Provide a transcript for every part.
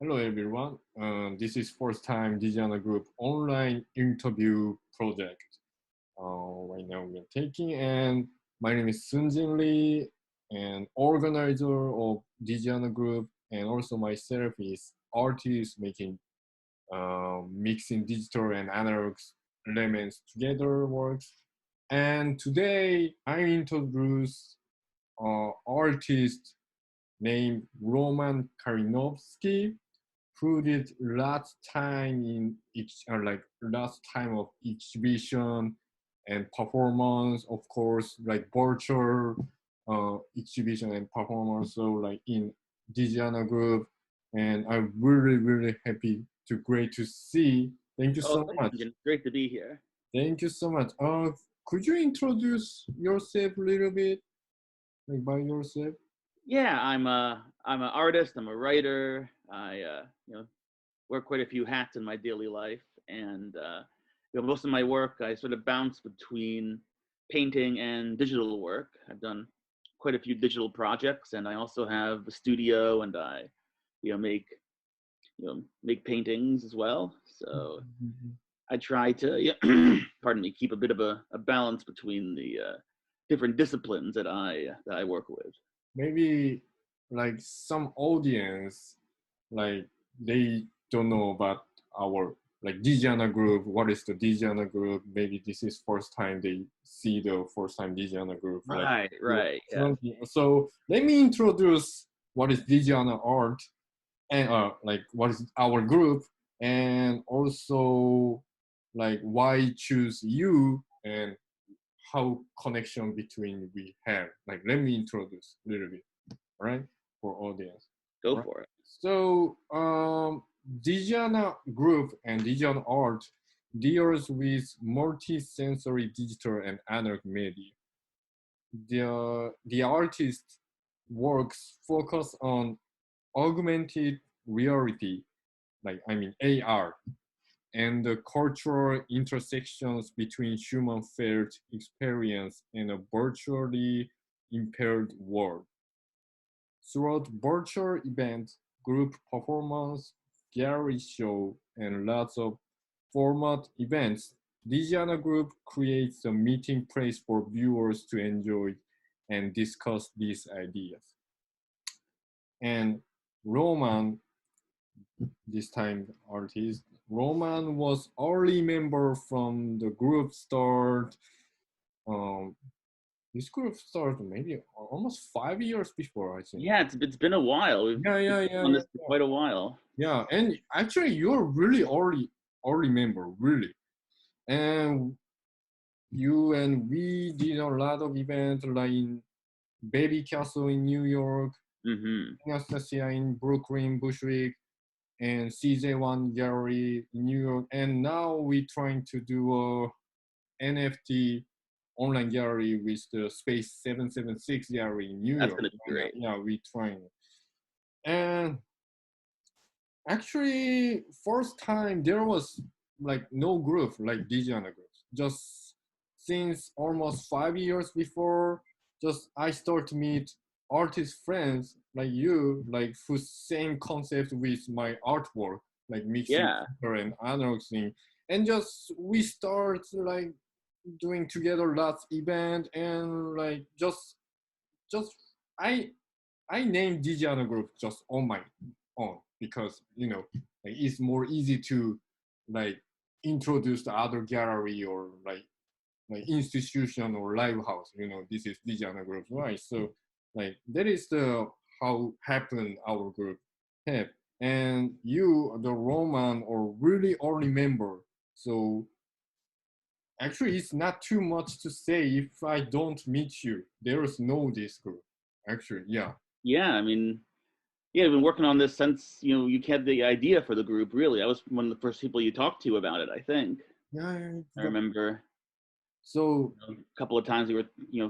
Hello everyone. This is first time DigiAna Group online interview project. Right now we are taking, and my name is Sunjin Lee, and organizer of DigiAna Group, and also myself is artist making mixing digital and analog elements together works. And today I introduce artist named Roman Kalinovski, who did last time in last time of exhibition and performance, of course, like virtual exhibition and performance. So like in DigiAna group, and I'm really happy to great to see. Thank you Oh, so thanks, much. Ian. Great to be here. Thank you so much. Could you introduce yourself a little bit, like by yourself? Yeah, I'm an artist. I'm a writer. I wear quite a few hats in my daily life, and most of my work I sort of bounce between painting and digital work. I've done quite a few digital projects, and I also have a studio, and I make make paintings as well. So I try to, pardon me, keep a bit of a balance between the different disciplines that I work with. Maybe like some audience, like they don't know about our like DigiAna group. What is the DigiAna group? Maybe this is first time they see the first time DigiAna group. Like Right, yeah. so let me introduce what is DigiAna art and like what is our group, and also like why choose you and how connection between we have. Like let me introduce a little bit, all right, for audience. Go All right. for it. So DigiAna group and DigiAna art deals with multi-sensory digital and analog media. The artist works focus on augmented reality, like I mean AR, and the cultural intersections between human felt experience and a virtually impaired world. Throughout virtual events, group performance, gallery show, and lots of format events, DigiAna Group creates a meeting place for viewers to enjoy and discuss these ideas. And Roman, this time artist, Roman was early member from the group start. Um, this group started maybe almost 5 years before, I think. Yeah, it's been a while. We've been on Yeah. this for quite a while. Yeah, and actually, you're really early member, really. And you and we did a lot of events like in Baby Castle in New York, Hmm. Anastasia in Brooklyn, Bushwick, and CJ1 Gallery in New York. And now we're trying to do a NFT online gallery with the Space 776 gallery in New That's York. gonna be And, great. yeah, we're trying. And actually, first time there was like no group like DigiAna groups. Just since almost 5 years before, just I start to meet artist friends like you, like whose same concept with my artwork, like mixing Yeah, digital and analog thing, and just we start like doing together lots event and like just I I named DigiAna group just on my own because like it's more easy to like introduce the other gallery or like institution or live house. This is DigiAna group, right? So like that is the how happened our group have. And you, the Roman or really early member. So actually, it's not too much to say if I don't meet you. There is no this group. Actually, yeah. yeah. I mean, yeah, I've been working on this since you had the idea for the group. Really, I was one of the first people you talked to about it. I think Yeah. I remember So a couple of times we were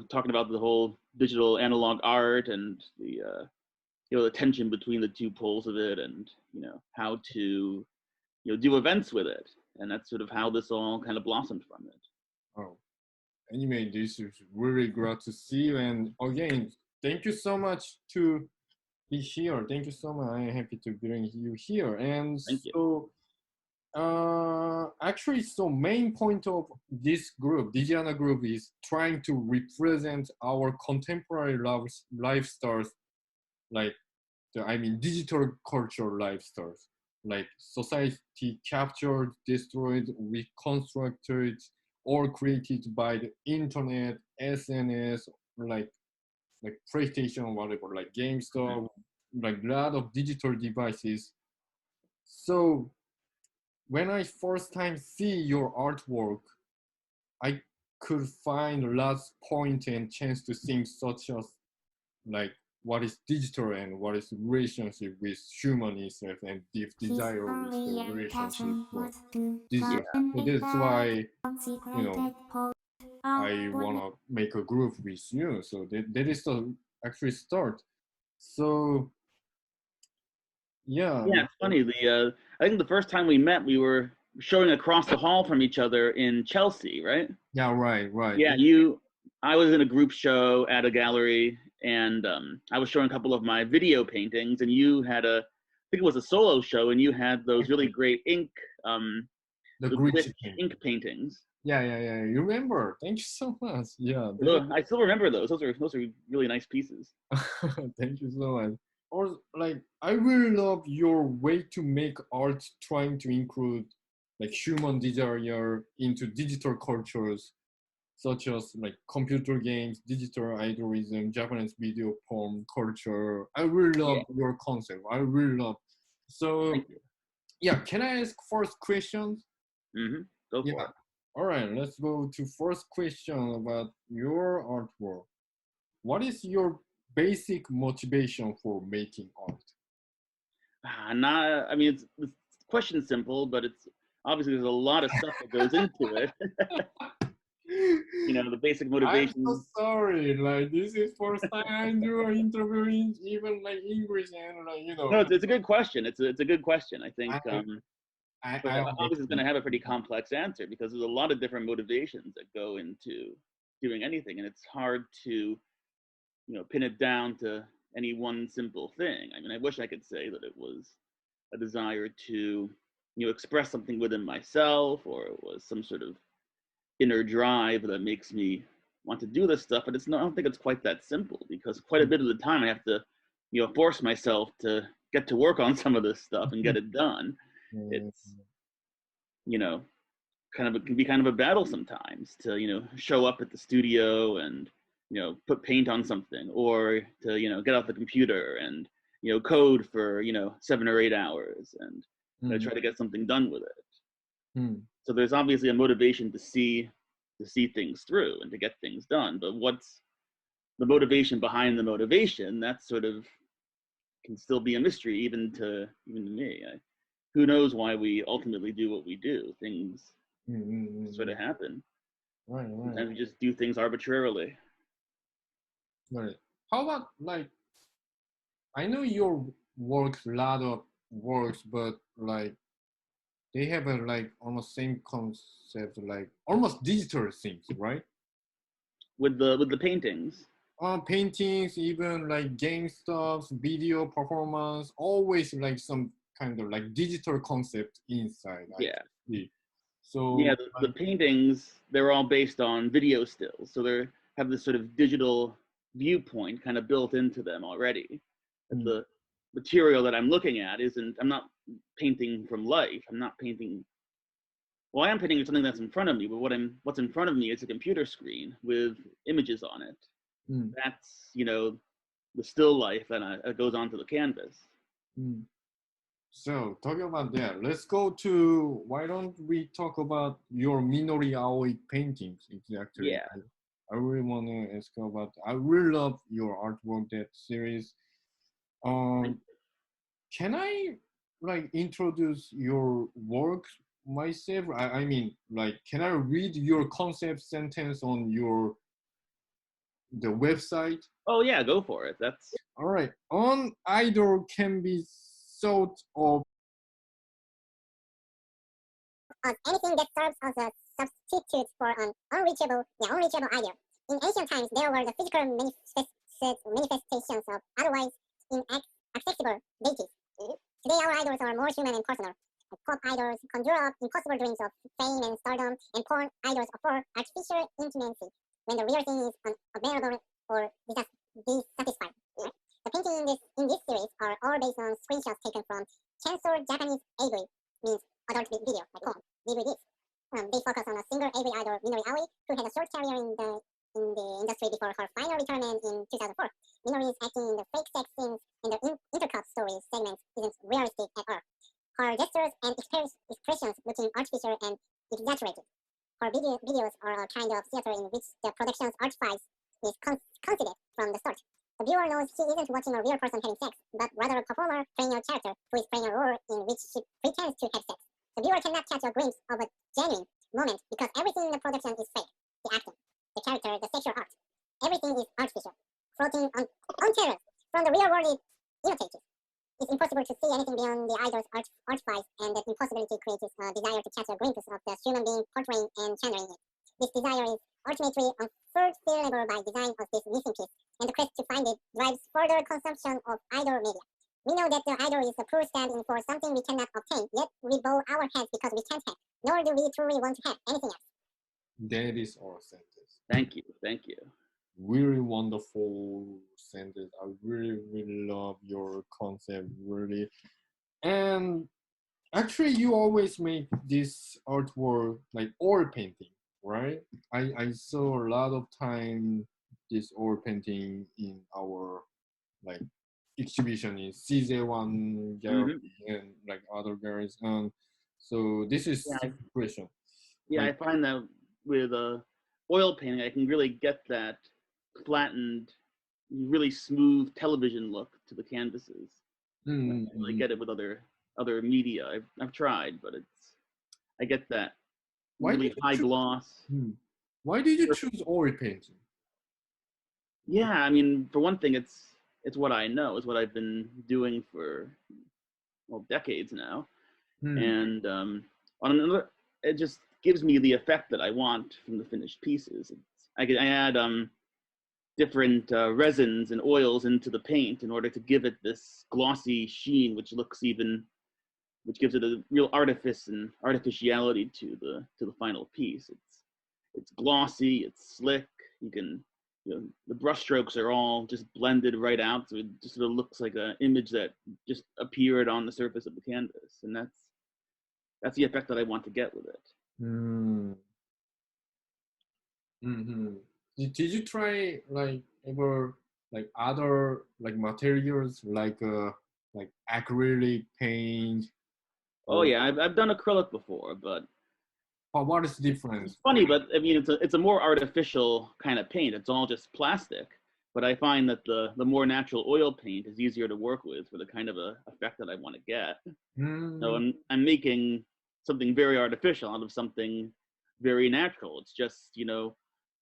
talking about the whole digital analog art and the tension between the two poles of it, and how to do events with it, and that's sort of how this all kind of blossomed from it. oh, anyway, this is really great to see you. And again, thank you so much to be here. Thank you so much. I'm happy to bring you here. And Thank you. so, actually, so main point of this group, DigiAna group, is trying to represent our contemporary lifestyles, like I mean, digital culture lifestyles, like society captured, destroyed, reconstructed, or created by the internet, SNS, like like PlayStation, whatever, like GameStop, like a lot of digital devices. So when I first time see your artwork, I could find lots point and chance to think such as like what is digital and what is relationship with human itself and deep desire with the relationship for Yeah. digital. So that's why you know I wanna make a group with you. So that is the actually start. So yeah, Yeah, it's funny. I think the first time we met, we were showing across the hall from each other in Chelsea, right? yeah, right. Yeah, I was in a group show at a gallery, and I was showing a couple of my video paintings, and you had I think it was a solo show, and you had those really great um, The the glitch glitch thing. ink paintings. Yeah. You remember? Thank you so much. Yeah, I still remember those. Those are really nice pieces. thank you so much. Or like, I really love your way to make art, trying to include like human desire into digital cultures, such as like computer games, digital idolism, Japanese video porn culture. I really Yeah, love your concept. I really love. So thank you. yeah, can I ask first questions? Go for Yeah. it. All right, let's go to first question about your artwork. What is your basic motivation for making art? Not, I mean, the question's simple, but it's obviously there's a lot of stuff that goes into it. The basic I'm so motivation. sorry. Like this is first time I do an interview in even like English and like No, it's a good question. It's a good question. I think, I but I obviously it's going understand. to have a pretty complex answer because there's a lot of different motivations that go into doing anything, and it's hard to pin it down to any one simple thing. I mean, I wish I could say that it was a desire to express something within myself, or it was some sort of inner drive that makes me want to do this stuff, but it's not, I don't think it's quite that simple, because quite a bit of the time I have to force myself to get to work on some of this stuff and get it done. It's you know it can be kind of a battle sometimes to show up at the studio and put paint on something, or to get off the computer and code for 7 or 8 hours and try to get something done with it. Mm. So there's obviously a motivation to see things through and to get things done, but what's the motivation behind the motivation? That sort of can still be a mystery even to me. Who knows why we ultimately do what we do? Things sort of happen. Right. Sometimes we just do things arbitrarily. Right. How about like I know your works, a lot of works, but like they have a like almost same concept, like almost digital things, right? With the paintings. Paintings, even like game stuff, video performance, always like some kind of like digital concept inside. I Yeah. can see. Yeah, So the paintings, they're all based on video stills. So they have this sort of digital viewpoint kind of built into them already. That mm, the material that I'm looking at I'm not painting from life. I'm not painting, well, I am painting something that's in front of me, but what's in front of me is a computer screen with images on it. mm, That's, the still life that goes onto the canvas. mm. So talking about that, let's go to why don't we talk about your Minori Aoi paintings exactly? Yeah. I really want to ask about. I really love your artwork, that series. Um, can I like introduce your work myself? I mean, like, can I read your concept sentence on the website? Oh yeah, go for it. That's All right. On idol can be thought of as anything that serves as a substitute for an unreachable idea. In ancient times, there were the physical manifestations of otherwise accessible deities. Today, our idols are more human and personal. Pop idols conjure up impossible dreams of fame and stardom, and porn idols offer artificial intimacy when the real thing is unbearable or dissatisfying. The paintings in this series are all based on screenshots taken from censored Japanese AV, means adult video, like porn, DVDs. They focus on a single AV idol, Minori Aoi, who had a short career in the industry before her final retirement in 2004. Minori's acting in the fake sex scenes and the intercut story segments isn't realistic at all. Her gestures and expressions looking artificial and exaggerated. Her videos are a kind of theater in which the production's artifice is considered from the start. The viewer knows she isn't watching a real person having sex, but rather a performer playing a character who is playing a role in which she pretends to have sex. The viewer cannot catch a glimpse of a genuine moment because everything in the production is fake. The acting, the character, the sexual art. Everything is artificial, floating on terror. From the real world, it imitates. It's impossible to see anything beyond the idol's artifice, and that impossibility creates a desire to catch a glimpse of the human being portraying and channeling it. This desire is ultimately unfulfillable by design of this missing piece, and the quest to find it drives further consumption of idol media. We know that the idol is a poor stand-in for something we cannot obtain, yet we bow our heads because we can't have, nor do we truly want to have anything else. That is our sentence. Thank you. Thank you. Really wonderful sentence. I really, really love your concept, really. And actually, you always make this artwork like oil painting, right? I saw a lot of time this oil painting in our like exhibition in CZ1 gallery and like other galleries. So this is Yeah, question. Yeah, like, I find that with oil painting, I can really get that flattened, really smooth television look to the canvases. I really get it with other media. I've tried, but I get that really high gloss. Why did you choose oil painting? Yeah, I mean, for one thing, it's what I know. It's what I've been doing for decades now, and on another, it just gives me the effect that I want from the finished pieces. I add different resins and oils into the paint in order to give it this glossy sheen, which gives it a real artifice and artificiality to the final piece. It's glossy, it's slick. The brush strokes are all just blended right out, so it just sort of looks like an image that just appeared on the surface of the canvas, and that's the effect that I want to get with it. Did you try like ever like other like materials like acrylic paint? Oh yeah, I've done acrylic before, but what is the difference? It's funny, but I mean it's a more artificial kind of paint. It's all just plastic. But I find that the more natural oil paint is easier to work with for the kind of a effect that I want to get. So I'm making something very artificial out of something very natural. It's just,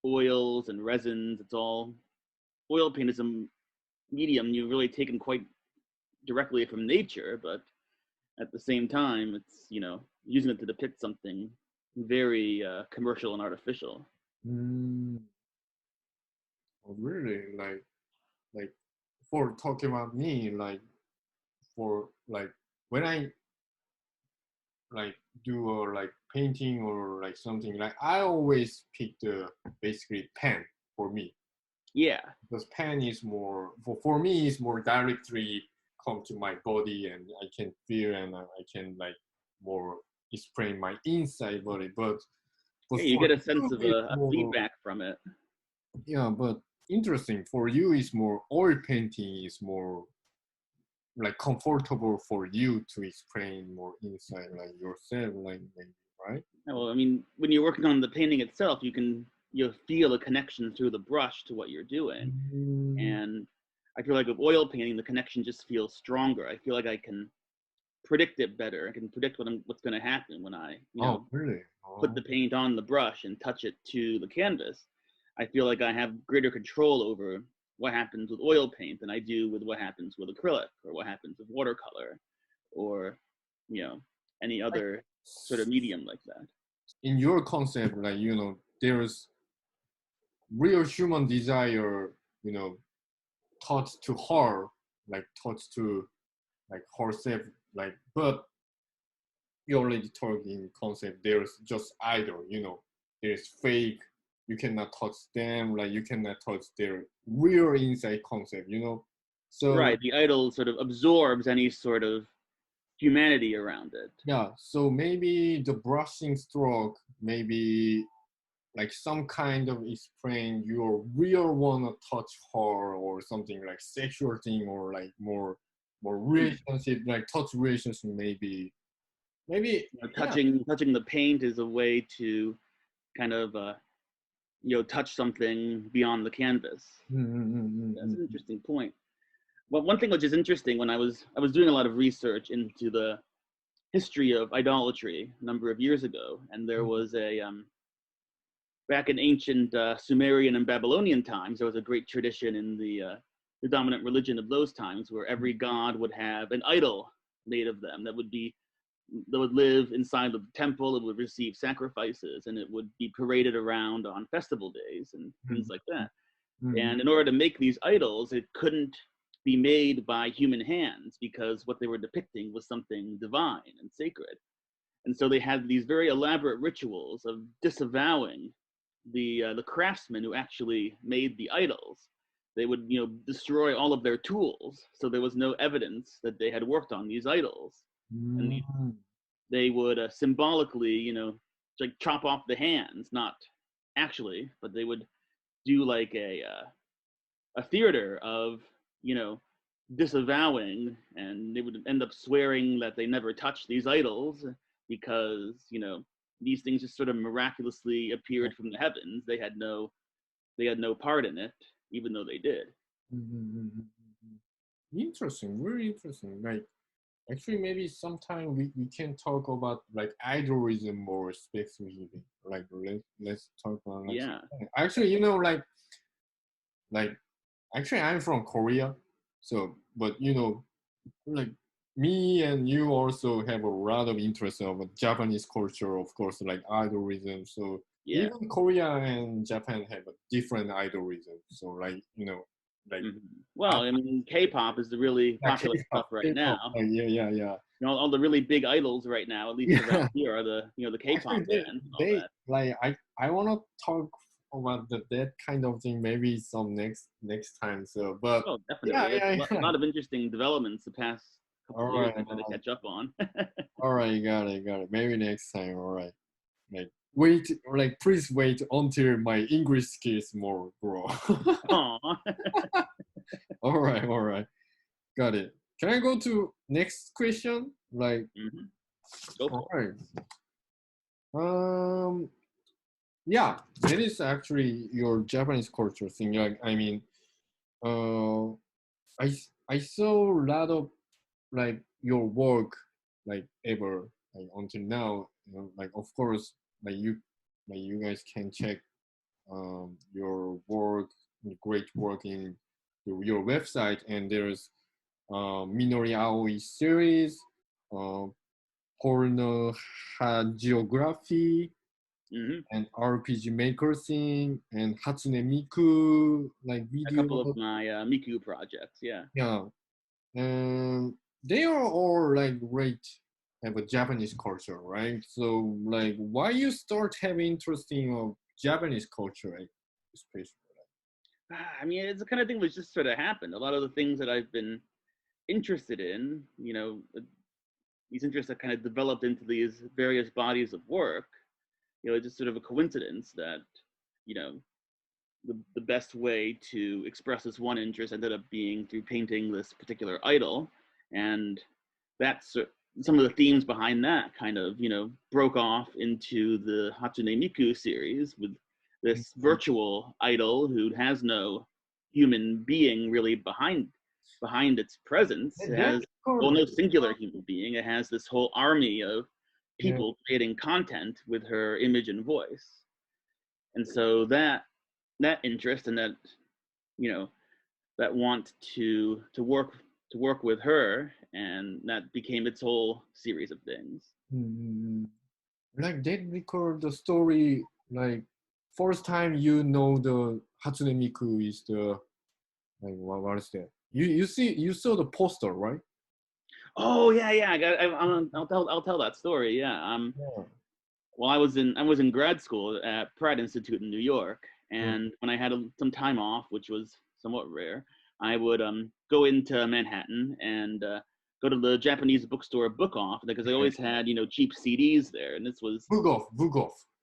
oils and resins. It's all, oil paint is a medium you've really taken quite directly from nature, but at the same time, it's, using it to depict something very commercial and artificial. Oh, really? Like for talking about me, for when I do a painting or something, I always pick the basically pen for me. Yeah. Because pen is more for me is more directly come to my body, and I can feel and I can more explain my inside body. But yeah, you get a sense of a feedback from it. Yeah, but interesting for you is more oil painting is more comfortable for you to explain more inside yourself, maybe, right? Well, I mean, when you're working on the painting itself, you'll feel a connection through the brush to what you're doing. And I feel like with oil painting, the connection just feels stronger. I feel like I can predict it better. I can predict what's going to happen when I put the paint on the brush and touch it to the canvas. I feel like I have greater control over what happens with oil paint than I do with what happens with acrylic or what happens with watercolor or any other sort of medium like that. In your concept, there's real human desire, taught to her, like touch to like herself, like, but you already talked in concept, there's just idol, you know, there's fake, you cannot touch them, like you cannot touch their real inside concept, you know. So Right. The idol sort of absorbs any sort of humanity around it. yeah, so maybe the brushing stroke, maybe like some kind of explain your real wanna touch her or something like sexual thing or like more relationship, like touch relationship, maybe You know, yeah. touching the paint is a way to kind of touch something beyond the canvas. That's an interesting point. Well, one thing which is interesting, when I was doing a lot of research into the history of idolatry a number of years ago, and there was a back in ancient Sumerian and Babylonian times, there was a great tradition in the dominant religion of those times, where every god would have an idol made of them that would live inside the temple. It would receive sacrifices, and it would be paraded around on festival days and things like that. And in order to make these idols, it couldn't be made by human hands, because what they were depicting was something divine and sacred. And so they had these very elaborate rituals of disavowing the craftsmen who actually made the idols. They would destroy all of their tools, so there was no evidence that they had worked on these idols. And they would symbolically, like chop off the hands, not actually, but they would do like a theater of disavowing, and they would end up swearing that they never touched these idols, because these things just sort of miraculously appeared from the heavens. They had no part in it, even though they did. Interesting, very interesting. Like actually maybe sometime we can talk about like idolism more specifically. Like let's talk about like Yeah. actually like actually I'm from Korea, so but like me and you also have a lot of interest of Japanese culture, of course, like idolism. So Yeah. even Korea and Japan have a different idolism. So like like Well, I mean, K-pop is the really popular stuff right now. Yeah. All the really big idols right now, at least around here, are the K-pop Actually, bands and all that. like I want to talk about that kind of thing maybe some next time. So, but Oh, definitely. yeah. A lot of interesting developments the past couple All of years right, we've got to catch up on. all right, got it. Maybe next time. All right, like wait, like please wait until my English skills more grow. Aw. All right, got it. Can I go to next question? Like, Go all for it. right. Yeah, it is actually your Japanese culture thing. Like, I mean, uh, I saw a lot of like your work, like ever, like until now. Like of course, like you guys can check your work, great work in your website, and there's Minori Aoi series, uh, porno hagiography, and RPG Maker thing, and Hatsune Miku, like A video. couple of my Miku projects, yeah. Yeah, and they are all like great, have a Japanese culture, right? So like, why you start having interest in Japanese culture, like, especially? I mean, it's the kind of thing that just sort of happened. A lot of the things that I've been interested in, these interests that kind of developed into these various bodies of work, it's just sort of a coincidence that, you know, the best way to express this one interest ended up being through painting this particular idol. And that's some of the themes behind that kind of, broke off into the Hatsune Miku series, with this virtual idol who has no human being really behind its presence. It has, well, no singular human being. It has this whole army of people creating content with her image and voice. And so that interest and that, that want to work with her, and that became its whole series of things. Like they record the story, like first time the Hatsune Miku is the, like what is that? you saw the poster, right? Oh yeah, yeah. I'll tell that story. Yeah. Yeah. Well, I was in grad school at Pratt Institute in New York, Mm. and when I had some time off, which was somewhat rare, I would go into Manhattan and go to the Japanese bookstore Book Off because they always had cheap CDs there, and this was Book off.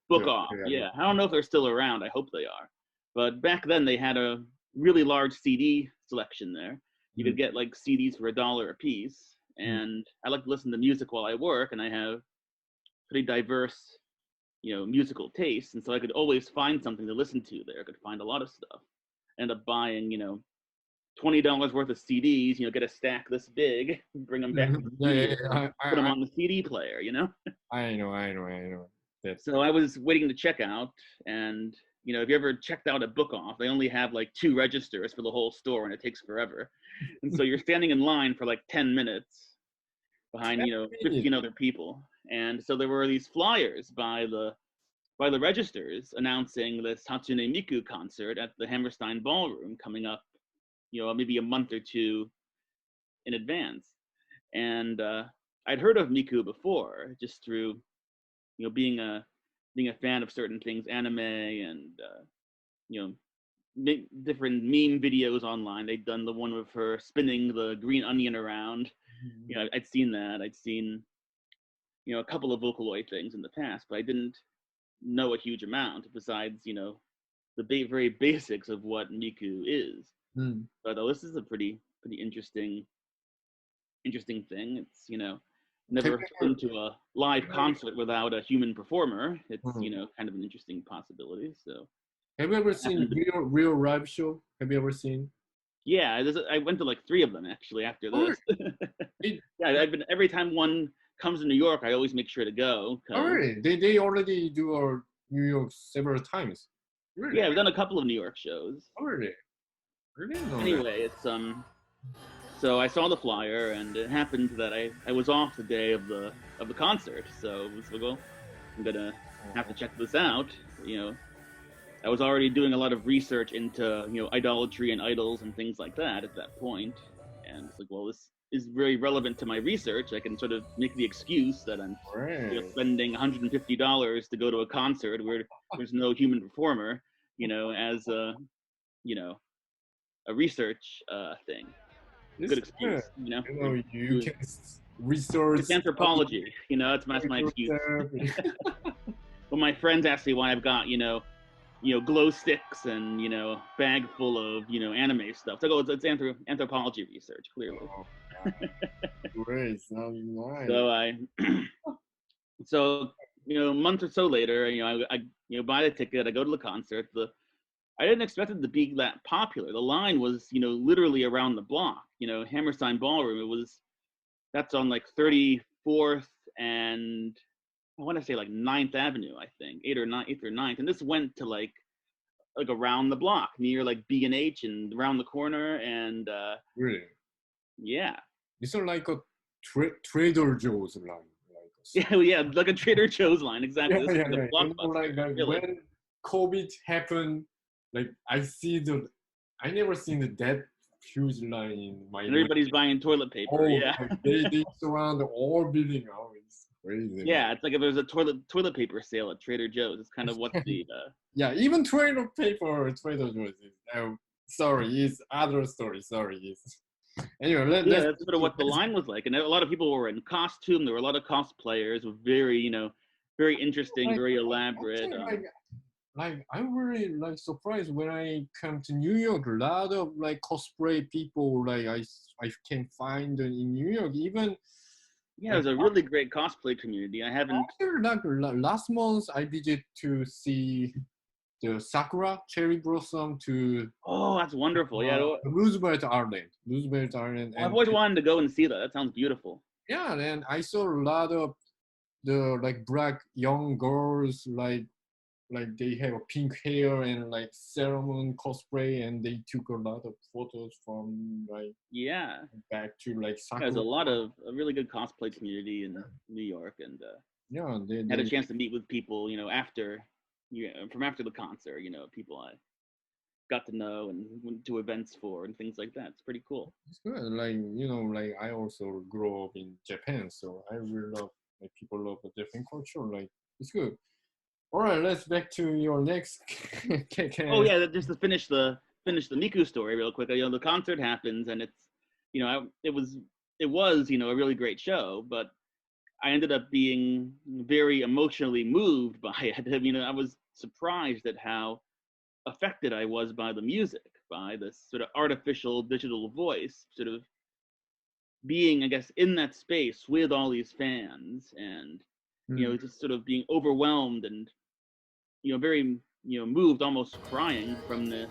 Book Yeah, Off. yeah, Yeah, I don't know if they're still around. I hope they are, but back then they had a really large CD selection there. You could get like CDs for $1 a piece, and I like to listen to music while I work, and I have pretty diverse musical taste, and so I could always find something to listen to there. I could find a lot of stuff. End up buying $20 worth of CDs, get a stack this big, bring them back to the Yeah, studio, yeah, put them on the CD player. I know. That's So I was waiting to check out, and if you ever checked out a Book Off, they only have like 2 registers for the whole store, and it takes forever. And so you're standing in line for like 10 minutes behind 15 other people, and so there were these flyers by the registers announcing this Hatsune Miku concert at the Hammerstein Ballroom coming up, maybe a month or 2 in advance. And I'd heard of Miku before, just through, being a fan of certain things, anime, and different meme videos online. They'd done the one with her spinning the green onion around. I'd seen that. I'd seen a couple of Vocaloid things in the past, but I didn't know a huge amount besides the very basics of what Miku is. But this is a pretty interesting thing. It's never been to a live concert without a human performer. It's kind of an interesting possibility. So have you ever seen real live show? Have you ever seen? Yeah, I went to like 3 of them actually after this. Yeah, I've been every time one comes to New York, I always make sure to go. Really? They already do New York several times. Really? Yeah, I've done a couple of New York shows. Really? Anyway, it's so I saw the flyer, and it happened that I was off the day of the concert, so it was like, well, I'm gonna have to check this out. I was already doing a lot of research into idolatry and idols and things like that at that point, and it's like, well, this is very relevant to my research. I can sort of make the excuse that I'm spending $150 to go to a concert where there's no human performer, as a research thing. Good excuse, You can research. It's anthropology, that's my excuse. When my friends ask me why I've got glow sticks and bag full of anime stuff, so I go, it's anthropology research, clearly. Great, sounds nice. So a month or so later, I buy the ticket, I go to the concert. I didn't expect it to be that popular. The line was literally around the block. Hammerstein Ballroom. That's on like 34th and I want to say like 9th Avenue, I think, 8th or 9th, and this went to like around the block near like B&H and around the corner, and really, yeah, it's like a Trader Joe's line, yeah, like a Trader Joe's line, exactly. Yeah. Really. When COVID happened, like I never seen that huge line in my. And everybody's buying toilet paper. Yeah, they surround all building. Oh, it's crazy. Yeah, it's like if there's a toilet paper sale at Trader Joe's. It's kind of what the. Yeah, even toilet paper at Trader Joe's is. Sorry, it's other story. Sorry, anyway. That's sort of what the line was like, and a lot of people were in costume. There were a lot of cosplayers with very, very interesting, very elaborate. I'm really surprised when I come to New York. A lot of cosplay people I can find in New York. Even there's a really great cosplay community. I haven't. Last month I visited to see the sakura cherry blossom to. Oh, that's wonderful! Roosevelt Island. I've always wanted to go and see that. That sounds beautiful. Yeah, and I saw a lot of the black young girls they have a pink hair and ceremony cosplay, and they took a lot of photos from back to sakura. There's a really good cosplay community in New York, and they had a chance to meet with people after from after the concert, people got to know and went to events for and things like that. It's pretty cool. It's good. Like, you know, like I also grew up in Japan, so I really love, like, people love the Japan culture. Like, it's good. All right, let's back to your next. Oh yeah, just to finish the Miku story real quick. You know, the concert happens and it's, you know, it was you know, a really great show, but I ended up being very emotionally moved by it. I mean, I was surprised at how affected I was by the music, by this sort of artificial digital voice, sort of being, I guess, in that space with all these fans, and you know, just sort of being overwhelmed and, you know, very, you know, moved, almost crying from the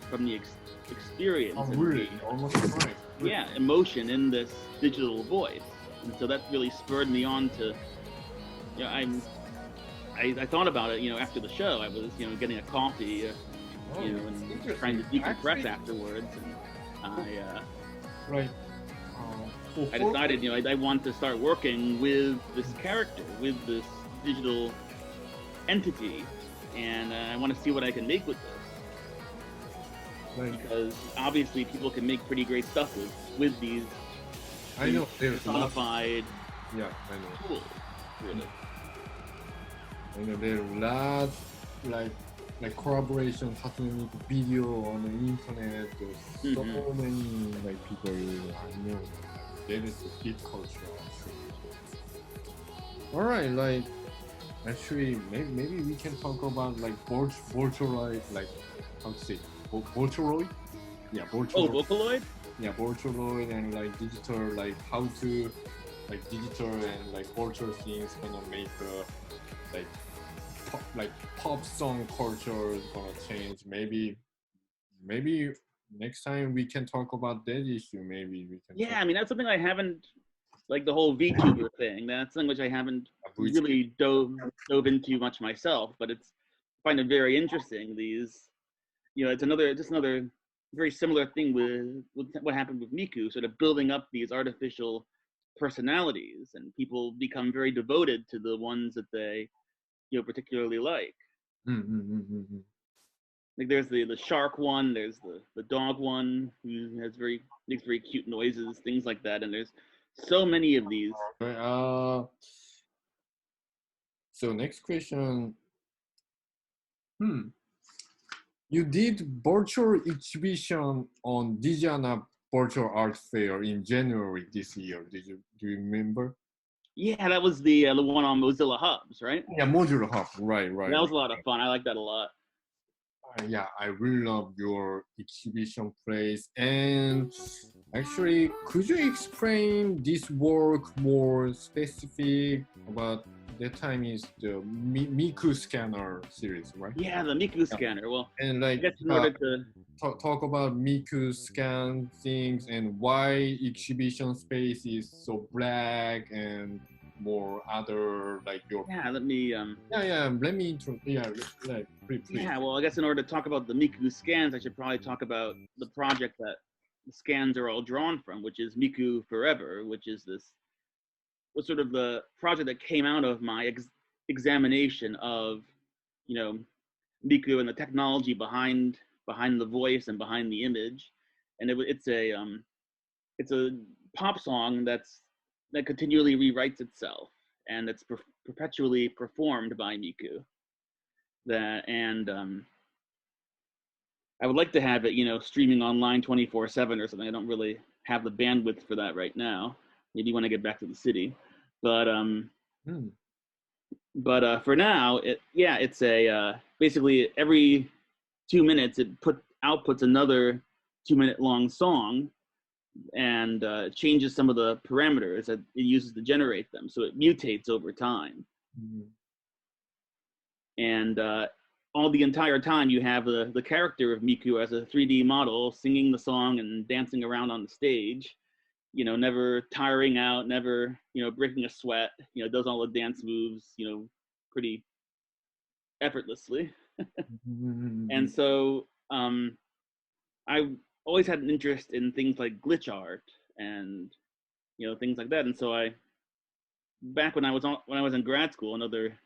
experience. Oh, and really? Almost crying. yeah, emotion in this digital voice, and so that really spurred me on to, you know, I thought about it, you know, after the show. I was, you know, getting a coffee, you know, and trying to decompress afterwards, and right. I decided, you know, I want to start working with this character, with this digital entity, and I want to see what I can make with this. Like, Because obviously people can make pretty great stuff with these I know there's personified yeah, I know. tools, really. I know there are lots like collaborations happening with video on the internet. There's so many like people I know. There is a big culture actually. All right, like actually maybe we can talk about like Voltoroid, like how to say Voltoroid? Yeah, Voltoroid. Oh, Vocaloid? Yeah, Voltoroid and like digital, like how to like digital and like virtual things gonna make like pop song culture is gonna change. Maybe next time we can talk about that issue. Maybe we can. Yeah, I mean, that's something I haven't, like the whole VTuber thing. That's something which I haven't really dove into much myself, but I find it very interesting. These, you know, it's another very similar thing with what happened with Miku, sort of building up these artificial personalities, and people become very devoted to the ones that they, you know, particularly like. Like there's the shark one, there's the dog one who makes very cute noises, things like that, and there's so many of these. So next question. You did virtual exhibition on DigiAna Virtual Art Fair in January this year. Do you remember? Yeah, that was the one on Mozilla Hubs, right? Yeah, Modular Hub. Right. That was a lot of fun. I like that a lot. Yeah, I really love your exhibition place. And actually, could you explain this work more specific about that time is the Miku scanner series, right? Yeah, the Miku scanner. Well, and like I guess in order to talk about Miku scan things and why exhibition space is so black and more other like your let me let me intro please. Yeah, well, I guess in order to talk about the Miku scans, I should probably talk about the project that the scans are all drawn from, which is Miku Forever, which is was sort of the project that came out of my examination of, you know, Miku and the technology behind the voice and behind the image. And it's a pop song that continually rewrites itself, and it's perpetually performed by Miku. I would like to have it, you know, streaming online 24/7 or something. I don't really have the bandwidth for that right now. Maybe when I get back to the city, but for now, it's basically every 2 minutes it outputs another 2-minute long song, and changes some of the parameters that it uses to generate them, so it mutates over time. And all the entire time you have the character of Miku as a 3D model singing the song and dancing around on the stage, you know, never tiring out, never, you know, breaking a sweat, you know, does all the dance moves, you know, pretty effortlessly. And so I always had an interest in things like glitch art and, you know, things like that. And so back when I was in grad school, another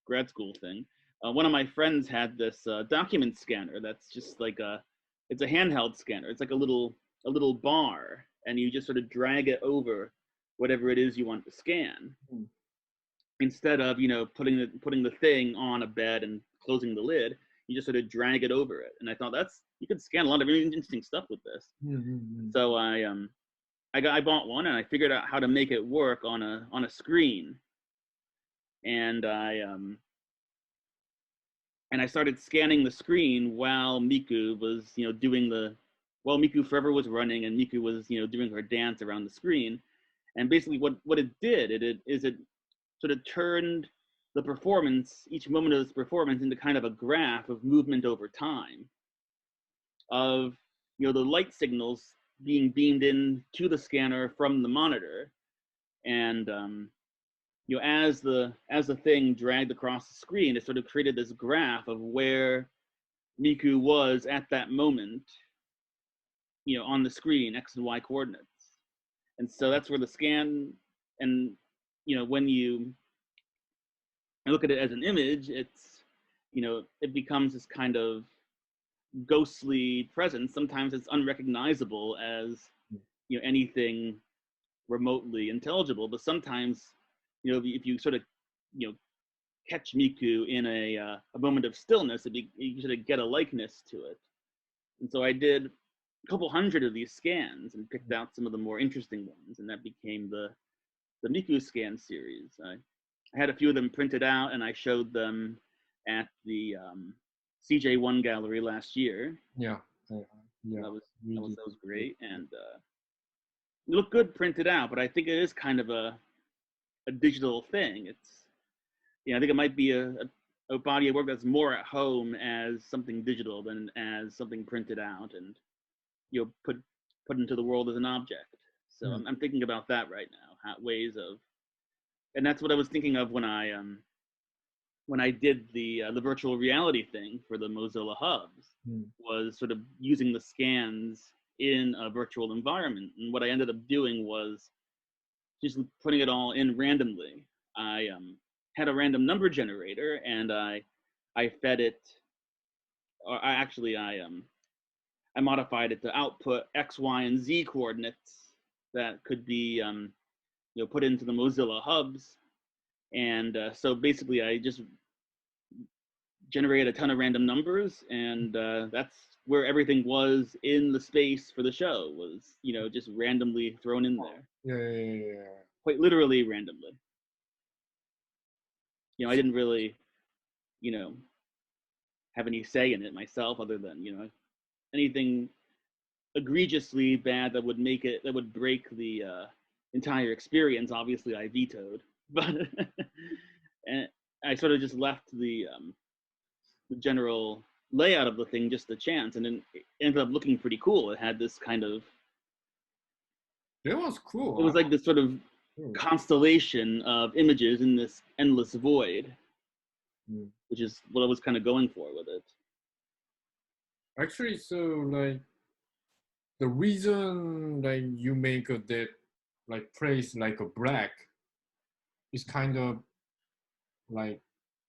grad school thing, one of my friends had this document scanner that's just like a it's a handheld scanner. It's like a little bar, and you just sort of drag it over whatever it is you want to scan, instead of putting the thing on a bed and closing the lid. You just sort of drag it over it, and I thought you could scan a lot of really interesting stuff with this. So I bought one, and I figured out how to make it work on a screen, and I started scanning the screen while Miku was while Miku Forever was running, and Miku was doing her dance around the screen. And basically what it did, it sort of turned the performance, each moment of this performance, into kind of a graph of movement over time, of the light signals being beamed in to the scanner from the monitor. And as the thing dragged across the screen, it sort of created this graph of where Miku was at that moment, on the screen, X and Y coordinates. And so that's where the scan, and when you look at it as an image, it's it becomes this kind of ghostly presence. Sometimes it's unrecognizable as anything remotely intelligible, but sometimes if you sort of catch Miku in a moment of stillness, you sort of get a likeness to it. And so I did a couple hundred of these scans and picked out some of the more interesting ones, and that became the Miku scan series. I had a few of them printed out, and I showed them at the CJ1 gallery last year. Yeah. That was great, and it looked good printed out, but I think it is kind of a digital thing. It's I think it might be a body of work that's more at home as something digital than as something printed out and put into the world as an object. So I'm thinking about that right now, ways of, and that's what I was thinking of when I did the virtual reality thing for the Mozilla hubs, was sort of using the scans in a virtual environment. And what I ended up doing was just putting it all in randomly. I had a random number generator, and I fed it, or I modified it to output X, Y, and Z coordinates that could be put into the Mozilla hubs. And so basically I just generated a ton of random numbers, and that's where everything was in the space for the show, was just randomly thrown in there. Yeah. Quite literally randomly. I didn't really have any say in it myself, other than anything egregiously bad that would break the entire experience. Obviously I vetoed, but and I sort of just left the general layout of the thing just a chance, and then it ended up looking pretty cool. It had this kind of, That was cool. it was like this sort of constellation of images in this endless void, which is what I was kind of going for with it. Actually, so like the reason like you make that like place like a black is kind of like,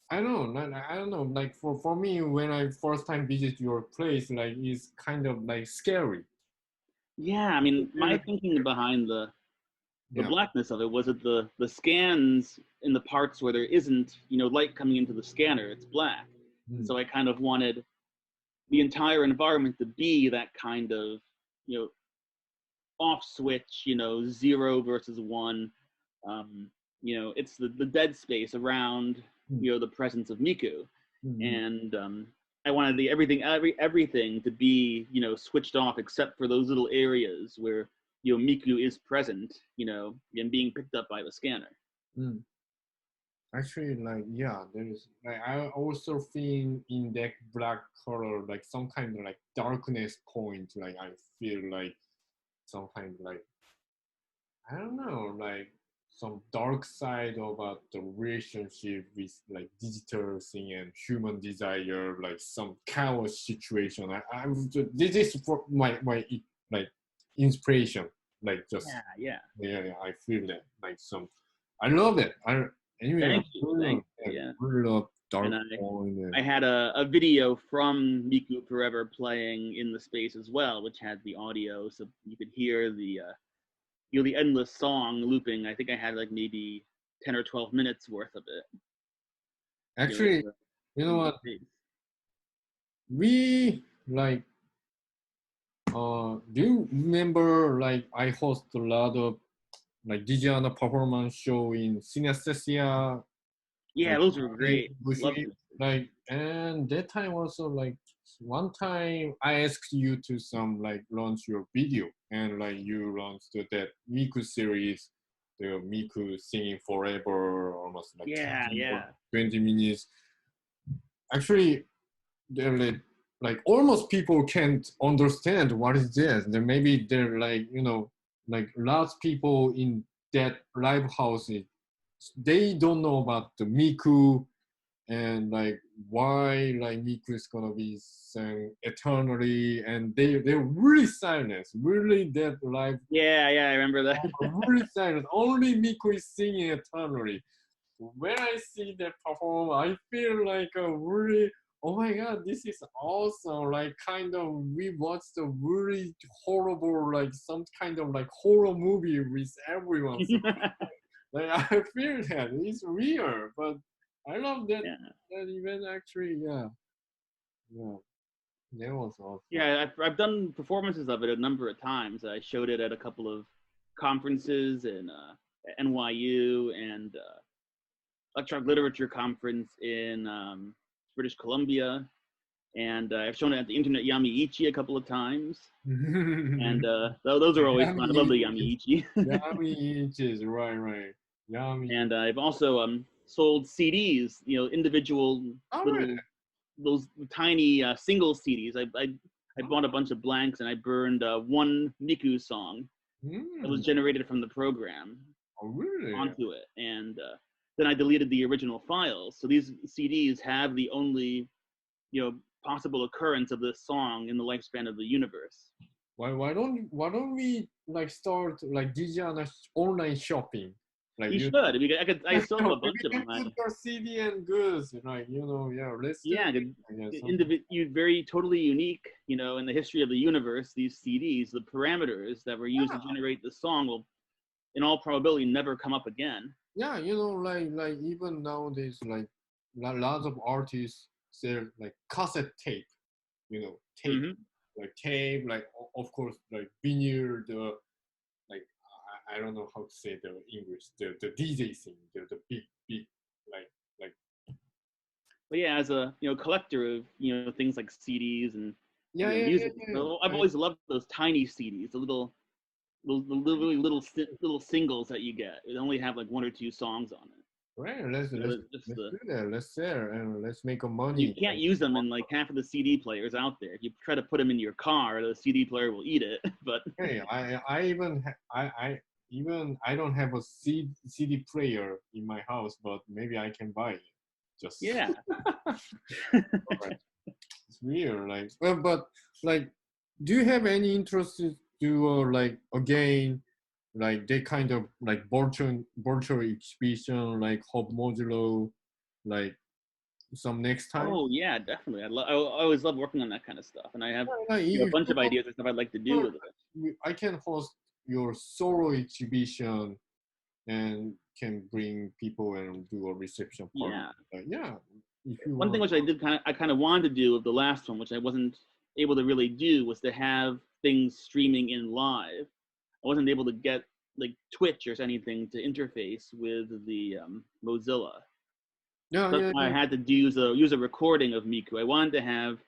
I don't know, like for me, when I first time visit your place, like it's kind of like scary. Yeah, I mean, my thinking behind the blackness of it was that the scans in the parts where there isn't light coming into the scanner, it's black. So I kind of wanted the entire environment to be that kind of off switch, 0 versus 1. It's the dead space around the presence of Miku, and I wanted everything to be switched off except for those little areas where Miku is present, and being picked up by the scanner. Actually, like, yeah, there is, like, I also feel in that black color, like some kind of like darkness point, like I feel like some kind of like, I don't know, like some dark side about the relationship with like digital thing and human desire, like some chaos situation. This is for my like inspiration, like just yeah. I feel that like some, I love it. Anyway, Thank you. Yeah. really love dark And point. I had a video from Miku Forever playing in the space as well, which had the audio, so you could hear the the endless song looping. I think I had like maybe 10 or 12 minutes worth of it. Actually, you know what? We like. Do you remember like I host a lot of like DigiAna performance show in Synesthesia? Yeah, those were great. Loved Bushwick, it. like, and that time also like one time I asked you to some like launch your video, and like you launched that Miku series, the Miku singing forever, almost like Yeah, 20 minutes. Actually, they're like almost people can't understand what is this. Then maybe they're like, you know, like lots of people in that live house, they don't know about the Miku, and like why like Miku is gonna be sang eternally, and they're really silent, really that live. Yeah, I remember that. Really silent. Only Miku is singing eternally. When I see that perform, I feel like a really, oh my god, this is awesome. Like kind of we watched a really horrible, like some kind of like horror movie with everyone. So, like I feel that it's weird, but I love that Yeah. that event actually. Yeah, yeah, that was awesome. Yeah, I've done performances of it a number of times. I showed it at a couple of conferences in NYU and Electronic Literature Conference in British Columbia, and I've shown it at the Internet Yamiichi a couple of times. And those are always fun. I love the Yamiichi. Yamiichi, right. Yami. And I've also sold CDs, you know, individual little those tiny single CDs. I bought a bunch of blanks and I burned one Miku song that was generated from the program onto it, and then I deleted the original files. So these CDs have the only, you know, possible occurrence of this song in the lifespan of the universe. Why don't we like start like DigiAna online shopping? Like you should. I still have a bunch of them. Your CD and goods, like you know, yeah. Let's Very totally unique, you know, in the history of the universe. These CDs, the parameters that were used to generate the song will, in all probability, never come up again. Yeah, you know, like even nowadays, like lots of artists sell like cassette tape, you know, tape, like tape, like of course, like vinyl, the like I don't know how to say the English, the DJ thing, the big like. But yeah, as a collector of things like CDs and music, I've always loved those tiny CDs, those really little singles that you get. They only have like one or two songs on it. Right, let's do that. Let's share and let's make a money. You can't use them in like half of the CD players out there. If you try to put them in your car, the CD player will eat it. But hey, I don't have a CD player in my house, but maybe I can buy it. Just yeah. Right. It's weird, like, but like, do you have any interest to do like again? Like they kind of like virtual exhibition, like Hub Modulo, like some next time. Oh yeah, definitely. I always love working on that kind of stuff, and I have a bunch of ideas of stuff I'd like to do with it. I can host your solo exhibition, and can bring people and do a reception party. Yeah. One thing which I kind of wanted to do with the last one, which I wasn't able to really do, was to have things streaming in live. I wasn't able to get like Twitch or anything to interface with the Mozilla. I had to use a recording of Miku. I wanted to have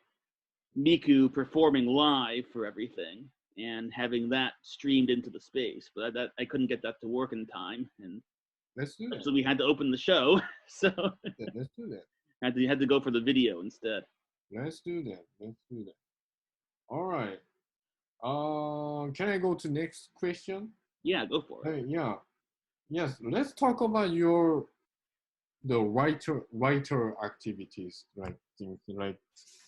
Miku performing live for everything and having that streamed into the space, but that I couldn't get that to work in time, and let's do that. So we had to open the show. So let's do that. Had to go for the video instead. Let's do that. All right. Can I go to next question? Yeah, go for it. Yes. Let's talk about the writer activities, like things like.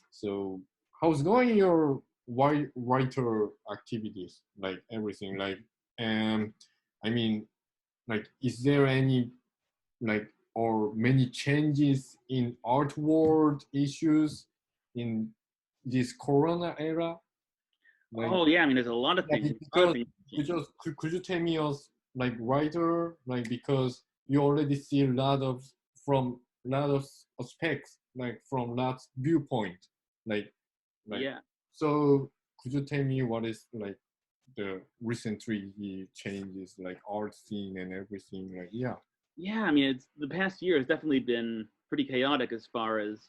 So, how's going your writer activities? Like everything, like I mean, like, is there any like or many changes in art world issues in this Corona era? Like, Oh yeah, I mean, there's a lot of things. A lot of because things changing. could you tell me as like writer, like because you already see a lot of from lot of aspects, like from that viewpoint, like like Yeah. so could you tell me what is like the recently changes like art scene and everything, like yeah. Yeah, I mean, it's the past year has definitely been pretty chaotic as far as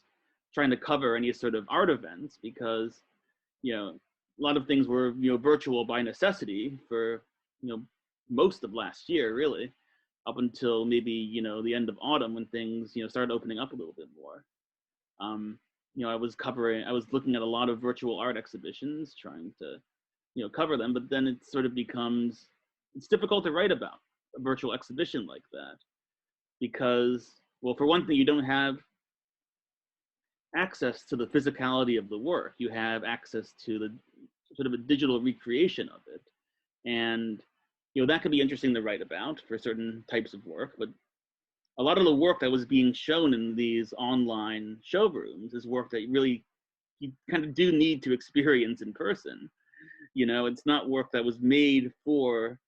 trying to cover any sort of art events because, a lot of things were, virtual by necessity for, most of last year, really, up until maybe, the end of autumn when things, started opening up a little bit more. Um, I was looking at a lot of virtual art exhibitions, trying to, cover them, but then it sort of becomes, it's difficult to write about a virtual exhibition like that because, well, for one thing, you don't have access to the physicality of the work. You have access to the sort of a digital recreation of it. And, that could be interesting to write about for certain types of work, but a lot of the work that was being shown in these online showrooms is work that really you kind of do need to experience in person. It's not work that was made for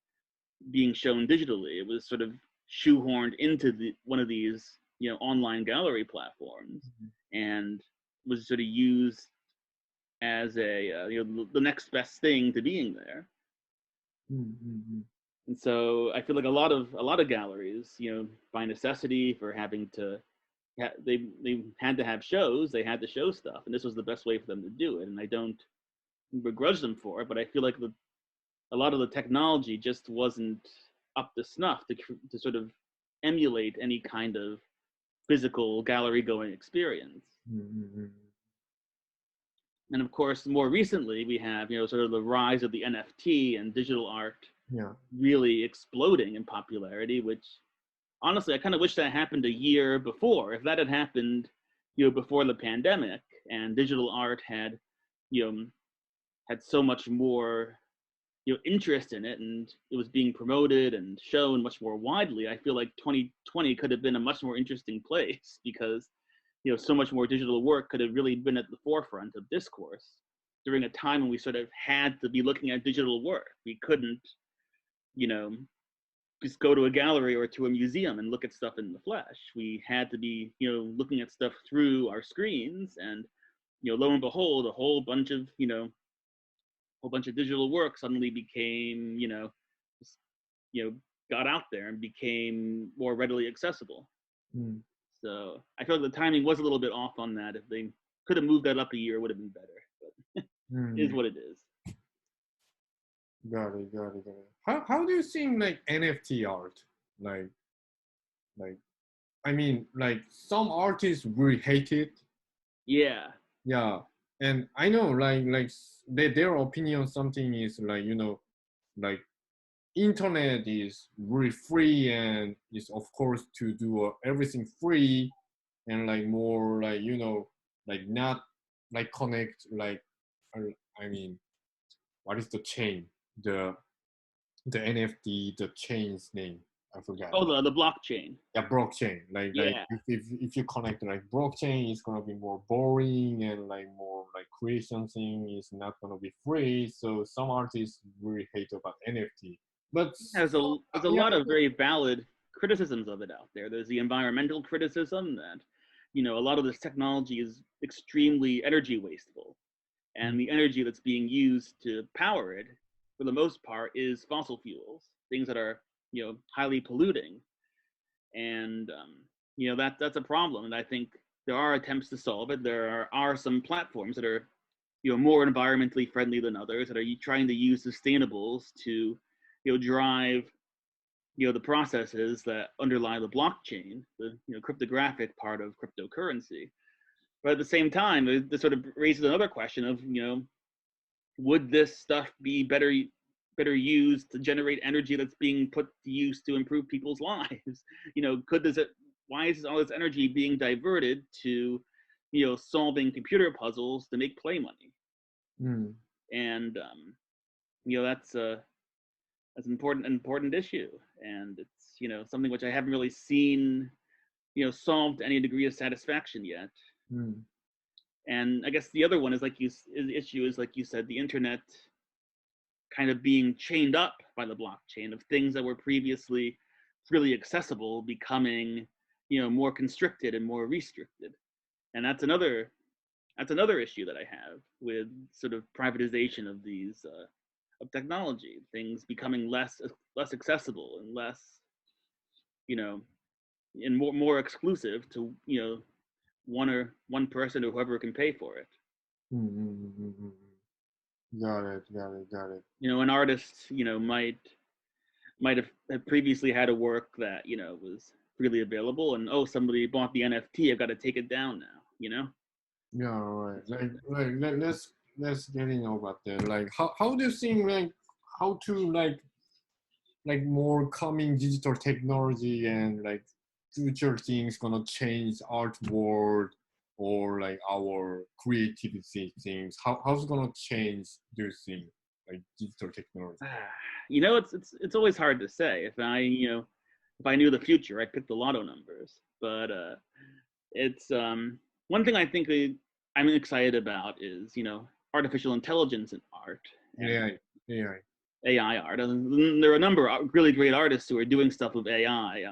being shown digitally. It was sort of shoehorned into one of these, online gallery platforms, and was sort of used as a the next best thing to being there. Mm-hmm. And so I feel like a lot of galleries, by necessity for having to, they had to have shows, they had to show stuff, and this was the best way for them to do it. And I don't begrudge them for it, but I feel like a lot of the technology just wasn't up to snuff to sort of emulate any kind of physical gallery going experience. Mm-hmm. And of course, more recently, we have, sort of the rise of the NFT and digital art Yeah. really exploding in popularity, which honestly, I kind of wish that happened a year before. If that had happened, before the pandemic and digital art had, had so much more, interest in it and it was being promoted and shown much more widely, I feel like 2020 could have been a much more interesting place because, so much more digital work could have really been at the forefront of discourse during a time when we sort of had to be looking at digital work. We couldn't, you know, just go to a gallery or to a museum and look at stuff in the flesh. We had to be, looking at stuff through our screens, and, lo and behold, a whole bunch of digital work suddenly became, just, got out there and became more readily accessible. Mm. So I feel like the timing was a little bit off on that. If they could have moved that up a year, it would have been better. But it is what it is. Got it, got it, got it. How do you think like NFT art? Like I mean, like some artists really hate it. Yeah. Yeah. And I know like their opinion something is like, like internet is really free and is of course to do everything free and like more like, like not like connect like I mean, what is the chain? The NFT, the chain's name, I forgot. Oh, the blockchain. Yeah, blockchain. Like Yeah. if you connect like blockchain, it's gonna be more boring and like more like creation thing is not gonna be free. So some artists really hate about NFT. But There's a yeah, lot of very valid criticisms of it out there. There's the environmental criticism that, a lot of this technology is extremely energy wasteful. And the energy that's being used to power it, for the most part, is fossil fuels, things that are, highly polluting. And, that's a problem. And I think there are attempts to solve it. There are some platforms that are, more environmentally friendly than others that are trying to use sustainables to, drive, the processes that underlie the blockchain, the, cryptographic part of cryptocurrency. But at the same time, this sort of raises another question of, would this stuff be better used to generate energy that's being put to use to improve people's lives? Why is all this energy being diverted to, solving computer puzzles to make play money? Mm. And that's an important issue, and it's, something which I haven't really seen solved to any degree of satisfaction yet. Mm. And I guess the other one is the issue is like you said, the internet kind of being chained up by the blockchain of things that were previously freely accessible becoming, more constricted and more restricted. And that's another issue that I have with sort of privatization of these of technology, things becoming less accessible and less, and more exclusive to one person or whoever can pay for it. Mm-hmm. Got it. An artist, might have previously had a work that was freely available, and somebody bought the NFT, I've got to take it down now. Yeah, right. Let's get in about that. Like, how do you think how to more coming digital technology and future things gonna change art world or our creativity things? How's it gonna change, do you think, digital technology? It's always hard to say. If I knew the future, I'd pick the lotto numbers. But it's one thing I think I'm excited about is artificial intelligence in art. AI art. And there are a number of really great artists who are doing stuff with AI.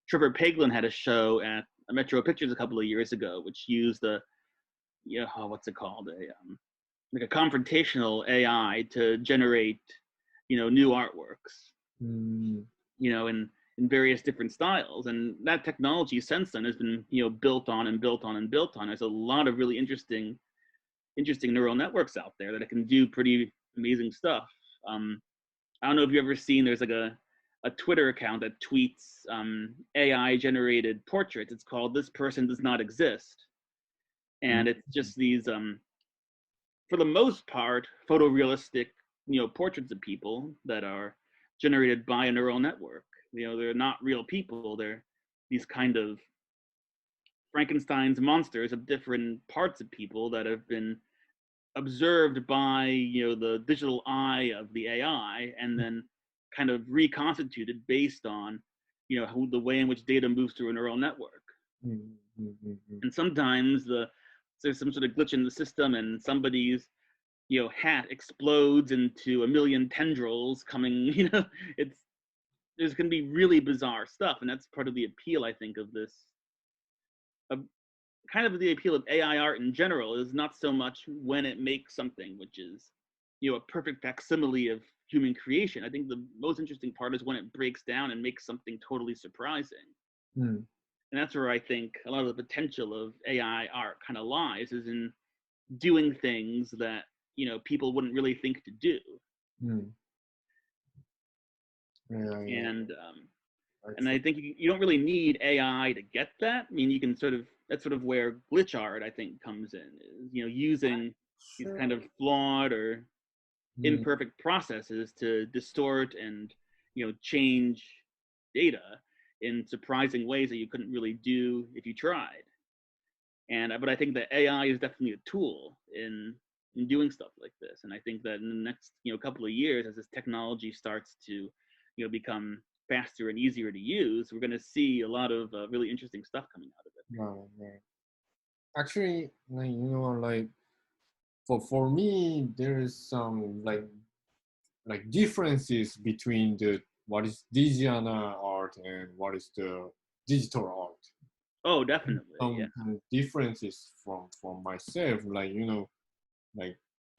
Trevor Paglen had a show at Metro Pictures a couple of years ago, which used what's it called? A confrontational AI to generate, new artworks, in various different styles. And that technology since then has been, built on and built on and built on. There's a lot of really interesting neural networks out there that it can do pretty amazing stuff. I don't know if you've ever seen, there's a Twitter account that tweets AI generated portraits. It's called "This Person Does Not Exist." And it's just these, for the most part, photorealistic, portraits of people that are generated by a neural network. They're not real people. They're these kind of Frankenstein's monsters of different parts of people that have been observed by the digital eye of the AI and then kind of reconstituted based on the way in which data moves through a neural network. And sometimes there's some sort of glitch in the system and somebody's hat explodes into a million tendrils coming. There's going to be really bizarre stuff, and that's part of the appeal, I think, of this. Kind of the appeal of AI art in general is not so much when it makes something which is, a perfect facsimile of human creation. I think the most interesting part is when it breaks down and makes something totally surprising. And that's where I think a lot of the potential of AI art kind of lies, is in doing things that, people wouldn't really think to do. And I think you don't really need AI to get that. I mean, you can that's sort of where glitch art, I think, comes in, is, using these kind of flawed or imperfect processes to distort and, change data in surprising ways that you couldn't really do if you tried. But I think that AI is definitely a tool in doing stuff like this. And I think that in the next, couple of years, as this technology starts to, become faster and easier to use, we're going to see a lot of really interesting stuff coming out of it. Right. Actually, for me, there is some differences between what is DigiAna art and what is the digital art. Oh, definitely. Some differences from myself,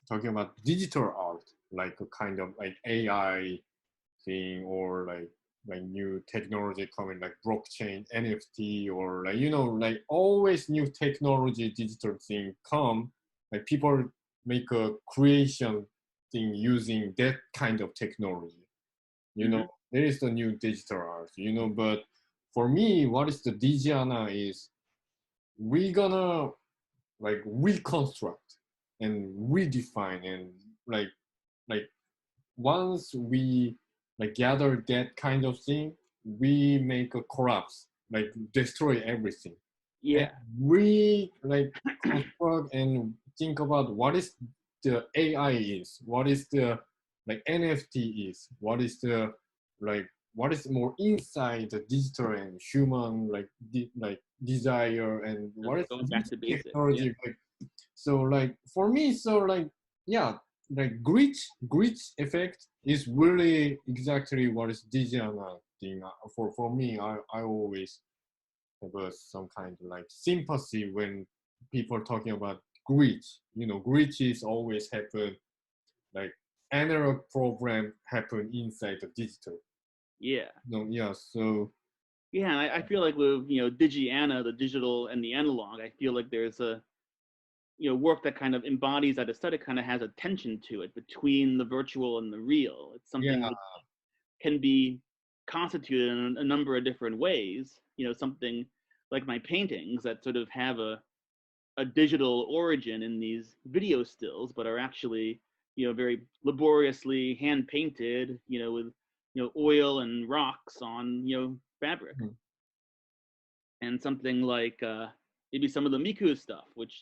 talking about digital art, a kind of AI thing, or new technology coming, blockchain, NFT, or always new technology, digital thing come, people make a creation thing using that kind of technology. There is the new digital art, but for me, what is the DigiAna is we gonna reconstruct and redefine, and once we gather that kind of thing, we make a collapse, destroy everything. Yeah. And we construct and think about what is the AI is, what is the NFT is, what is the what is more inside the digital and human like like desire, and what is Going back to basics. technology Yeah. like. So like for me, so like yeah, like glitch effect is really exactly what is DigiAna thing. For me, I always have some kind of like sympathy when people talking about glitch. You know, glitches always happen like analog program happen inside the digital. Yeah. No, yeah. So Yeah, and I feel like with DigiAna, the digital and the analog, I feel like there's a work that kind of embodies that aesthetic, kind of has a tension to it between the virtual and the real. It's something yeah, that can be constituted in a number of different ways. Something like my paintings that sort of have a digital origin in these video stills, but are actually very laboriously hand painted, with oil and rocks on fabric. Mhm. And something like maybe some of the Miku stuff, which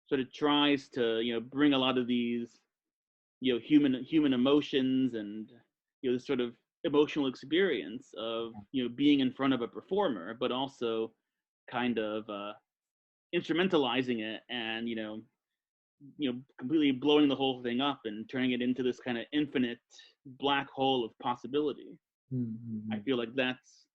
sort of tries to bring a lot of these human emotions and this sort of emotional experience of being in front of a performer, but also kind of instrumentalizing it and completely blowing the whole thing up and turning it into this kind of infinite black hole of possibility. I Mhm. feel like that's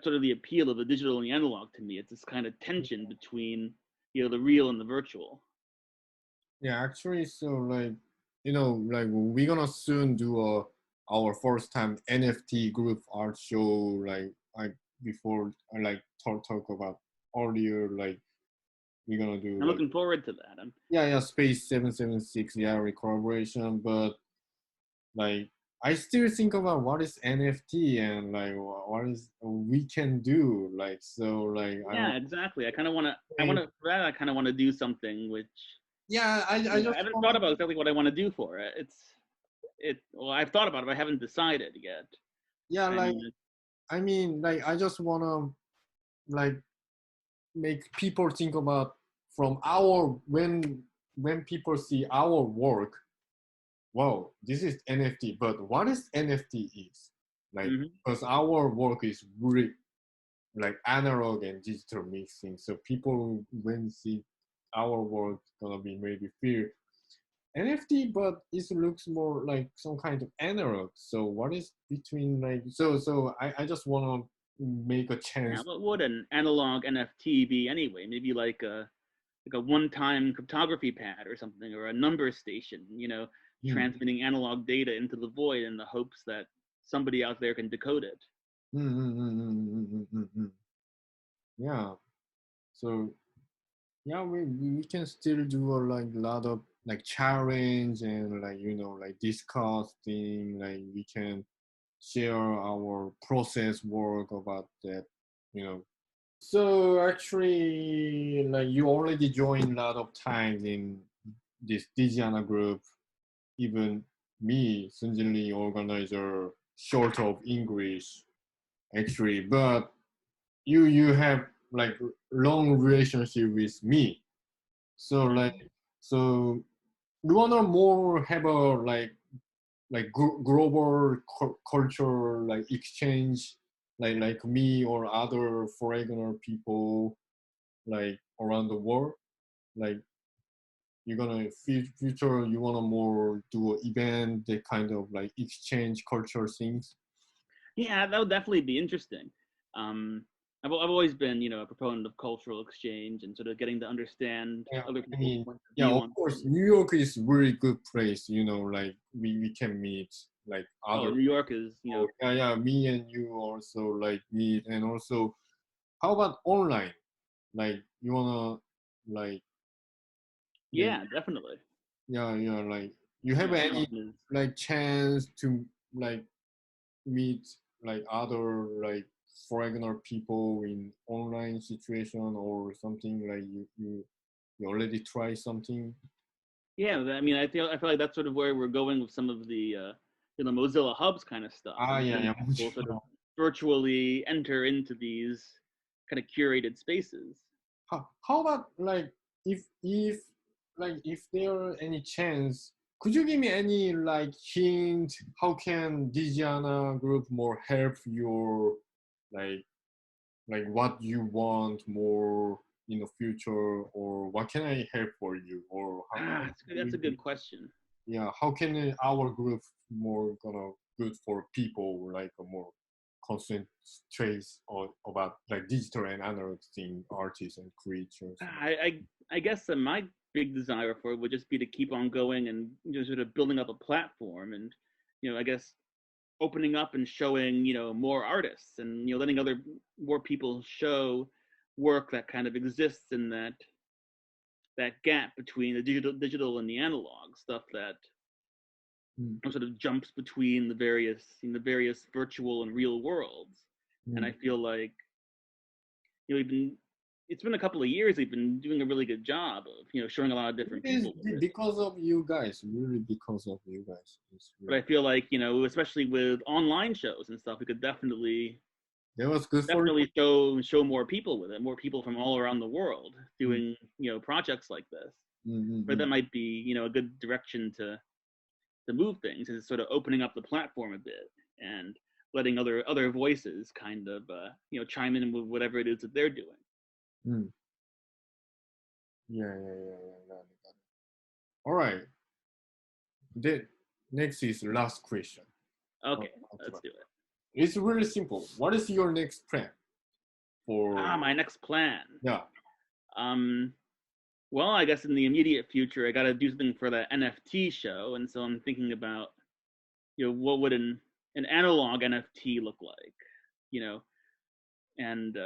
sort of the appeal of the digital and the analog to me. It's this kind of tension between the real and the virtual. Yeah, actually, so like like we're gonna soon do our first time NFT group art show. Like before, I like talk about earlier. Like we're gonna do I'm like looking forward to that. yeah Space 776 yeah collaboration, but like I still think about what is NFT and like what is we can do. Like so like I Yeah, want. exactly. I kind of want to do something which Yeah, I just I haven't thought wanna. about exactly what I want to do for it. Well, I've thought about it, but I haven't decided yet. Yeah, I like mean, I mean, like I just wanna like make people think about from our when people see our work. Wow, this is NFT, but what is NFT is like mhm. because our work is really like analog and digital mixing, so people when see our work gonna be maybe fear NFT, but it looks more like some kind of analog. So what is between like so I just wanna make a Yeah, chance. what would an analog NFT be anyway? Maybe like a one-time cryptography pad or something, or a number station. Hmm. Transmitting analog data into the void in the hopes that somebody out there can decode it. Mm. Yeah. So yeah, we can still do a like lot of like challenge and like like discuss thing. Like we can share our process work about that. You know. So actually, like you already joined a lot of times in this DigiAna group. Even me, Sunjin organizer, short of English actually, but you have like long relationship with me, so like so you wanna more have a like global culture like exchange like me or other foreigner people like around the world, like you're gonna future you wanna more do an event that kind of like exchange culture things. Yeah, that would definitely be interesting. I've always been, a proponent of cultural exchange and sort of getting to understand Yeah, other I people's mean, point of yeah, view of on course, things. New York is really good place. Like we can meet like Oh, other New York is, people. Yeah, me and you also like meet, and also how about online? Like you wanna like yeah yeah, definitely. yeah like you have any Online is like chance to like meet like other like foreigner people in online situation or something like you already try something. Yeah, I feel like that's sort of where we're going with some of the Mozilla Hubs kind of stuff. Ah, Is yeah, seeing yeah. people sort of virtually enter into these kind of curated spaces. How about like if like if there are any chance could you give me any like hint? How can DigiAna group more help your like what you want more in the future, or what can I help for you, or how That's a good question. yeah, how can our group more gonna good for people like a more concentrate on about like digital and analog thing, artists and creators? I guess that my big desire for it would just be to keep on going and sort of building up a platform, and I guess opening up and showing more artists, and letting more people show work that kind of exists in that gap between the digital and the analog stuff that sort of jumps between the various virtual and real worlds. And I feel like it's been a couple of years. We've been doing a really good job of showing a lot of different people. Because of you guys, really, because of you guys. But I feel like especially with online shows and stuff, we could definitely show more people with it, more people from all around the world doing projects like this. But that might be a good direction to move things, is sort of opening up the platform a bit and letting other voices kind of chime in with whatever it is that they're doing. Yeah. All right. The next is last question. Okay, let's do it. It's really simple. What is your next plan? My next plan. Yeah. Well, I guess in the immediate future, I got to do something for the NFT show, and so I'm thinking about, what would an analog NFT look like, and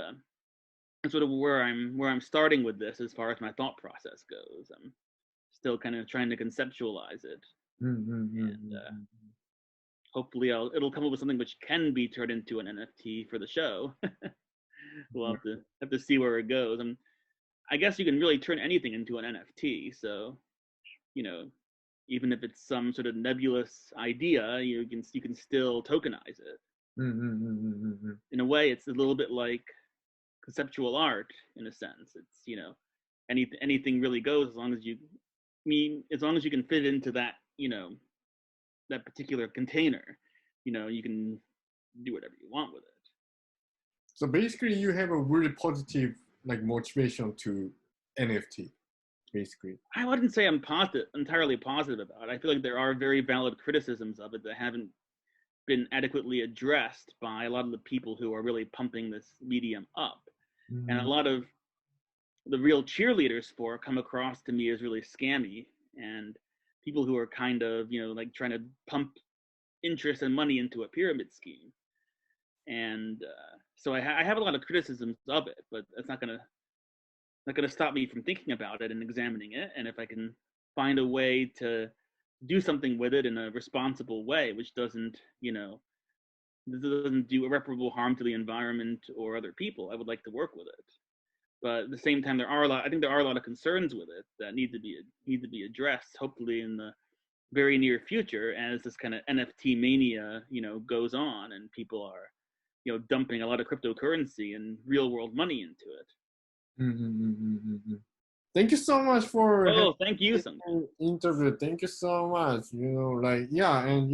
sort of where I'm starting with this as far as my thought process goes. I'm still kind of trying to conceptualize it, and hopefully it'll come up with something which can be turned into an NFT for the show. We'll have to see where it goes. I guess you can really turn anything into an NFT. So, even if it's some sort of nebulous idea, you can still tokenize it. In a way, it's a little bit like conceptual art in a sense. It's anything really goes as long as you can fit into that that particular container. You can do whatever you want with it. So basically, you have a really positive motivation to NFT. Basically, I wouldn't say I'm entirely positive about it. I feel like there are very valid criticisms of it that haven't been adequately addressed by a lot of the people who are really pumping this medium up. And a lot of the real cheerleaders for it come across to me as really scammy, and people who are kind of trying to pump interest and money into a pyramid scheme. And so I have a lot of criticisms of it, but it's not gonna stop me from thinking about it and examining it. And if I can find a way to do something with it in a responsible way, which doesn't do irreparable harm to the environment or other people, I would like to work with it. But at the same time, I think there are a lot of concerns with it that need to be addressed, hopefully in the very near future, as this kind of NFT mania goes on and people are dumping a lot of cryptocurrency and real world money into it. Thank you so much for thank you interview. Thank you so much. And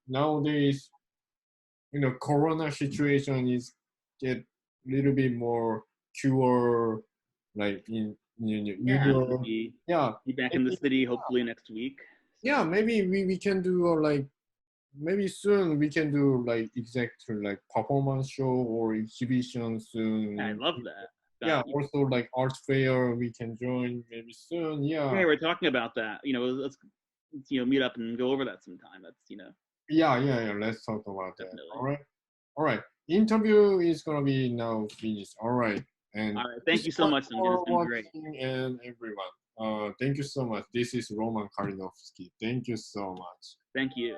nowadays, Corona situation is get a little bit more cure, in New York. Be back in the city hopefully next week. Yeah, maybe we can do maybe soon we can do exactly performance show or exhibition soon. I love that. Yeah, also art fair we can join maybe soon. Yeah, we're talking about that. Let's meet up and go over that sometime. That's Yeah. Let's talk about definitely. That. All right. Interview is gonna be now finished. All right. And all right. Thank you so much. It's been great. And everyone, thank you so much. This is Roman Kalinovski. Thank you so much. Thank you.